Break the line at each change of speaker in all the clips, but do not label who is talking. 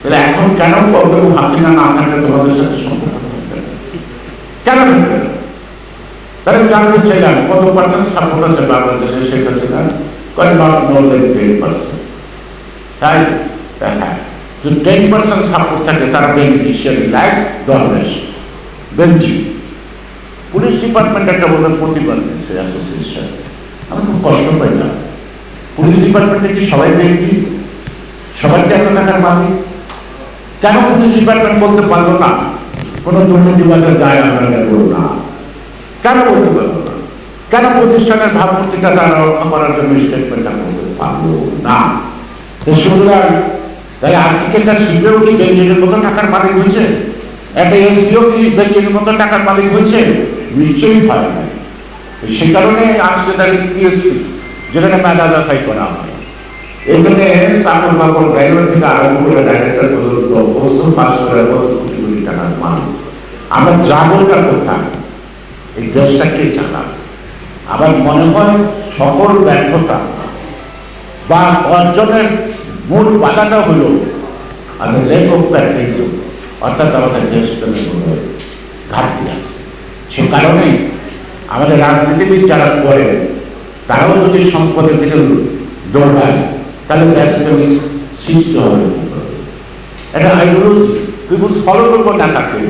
তাহলে এখন কেন প্রবলেম হাসিনা না থাকলে তোমাদের সাথে সম্পর্ক থাকবে না? কেন থাকবে না? তাহলে জানতে চাইলাম কত পার্সেন্ট সাপোর্ট আছে বাংলাদেশে শেখ হাসিনা? কয় নট মোর দেন 10%। তাই হ্যাঁ, যদি 10% সাপোর্ট থাকে তারা বেনিফিশিয়ারি লাইক দরবেশ বেঞ্চি। পুলিশ ডিপার্টমেন্ট একটা বোধহয় প্রতিবাদ দিচ্ছে অ্যাসোসিয়েশন, আমি খুব কষ্ট পাই না। পুলিশ ডিপার্টমেন্টে কি সবাই বেঞ্চি? সবাই কি এত টাকার মালিক? কেন পুলিশ ডিপার্টমেন্ট বলতে পারলো না কোনো দুর্নীতিবাজের দায় আমরা নেব না? কেন বলতে পারলো না? কেন প্রতিষ্ঠানের ভাবমূর্তিটা তারা রক্ষা করার জন্য স্টেটমেন্টটা বলতে পারলো না? তো সুতরাং তাহলে আজকে কি একটা শিল্পেও কি বেঞ্জিনের মতো টাকার মালিক হয়েছে? একটা এসপিও কি বেঞ্জিনের মতো টাকার মালিক হয়েছে? নিশ্চয়ই হয় না। সে কারণে আজকে দাঁড়িয়ে পিএসসি যেখানে মেধা যাচাই করা হয়, এখানে চাকর বাকর ড্রাইভার থেকে আরম্ভ করে ডাইরেক্টর পর্যন্ত প্রস্তুত পাস করে কোটি কোটি টাকার মালিক। আমরা যাবোটা কোথায়? এই দেশটা কে চালাবে? আবার মনে হয় সকল ব্যর্থতা বা অর্জনের মূল বাধাটা হলো আমাদের লেক অফ প্যাট্রিয়টিজম, অর্থাৎ আমাদের দেশপ্রেমের ঘাটতি আছে। সে কারণেই আমাদের রাজনীতিবিদ যারা করে তারাও যদি সম্পদের দিকে দৌড়ায় তাহলে দেশপ্রেমী সৃষ্টি হবে কি করে? একটা আইডিওলজি পিপুলস ফলো করবো নেতাকে,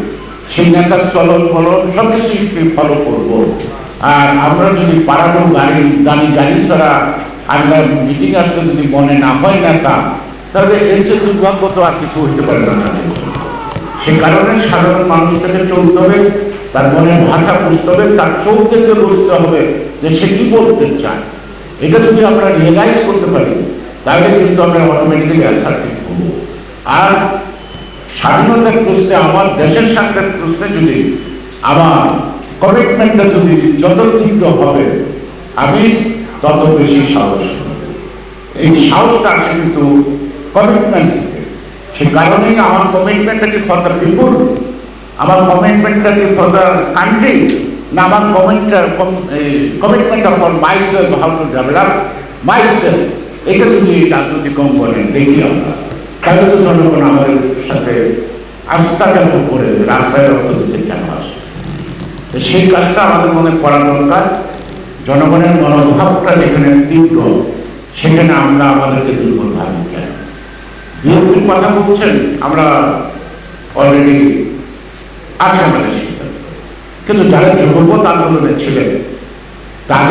সেই নেতার চলন বলন সব কিছুই ফলো করবো। আর আমরা যদি পাড়ানো গাড়ি ছাড়া আমরা মিটিং আসতে যদি মনে না হয় নেতা, তাহলে এর চেয়ে দুর্ভাগ্য তো আর কিছু হইতে পারে না। সে কারণে সাধারণ মানুষটাকে চলতে হবে, তার মনের ভাষা বুঝতে হবে, তার চোখ দেখতে বুঝতে হবে যে সে কি বলতে চায়। এটা যদি আমরা রিয়েলাইজ করতে পারি তাহলে কিন্তু আমরা অটোমেটিক্যালি অ্যাসার্টিভ হব। আর স্বাধীনতার প্রশ্নে, আমার দেশের স্বার্থের প্রশ্নে যদি আমার কমিটমেন্টটা যদি যত তীব্র হবে আমি তত বেশি সাহস। এই সাহসটা আসে কিন্তু কমিটমেন্ট থেকে। সে কারণেই আমার কমিটমেন্টটা কি ফর দ্য পিপুল, আমার কমিটমেন্টটা কি ফর দ্য কান্ট্রি, না আমার কমিটমেন্টটা for myself, how to develop myself. এটা যদি রাজনৈতিক কম্পোনেন্ট দেখি আমরা, তাহলে তো জনগণ আমাদের সাথে আস্থাটা করে রাস্তায় রক্ত দিতে কেন আসে? সেই কাজটা আমাদের মনে করা দরকার। জনগণের মনোভাবটা যেখানে তীব্র সেখানে আমরা আমাদেরকে দুর্বল ভাবি চাই। বিএনপির কথা বলছেন, আমরা অলরেডি আছে আমাদের সিদ্ধান্ত, কিন্তু যারা যুবপথ আন্দোলনে ছিলেন তাদের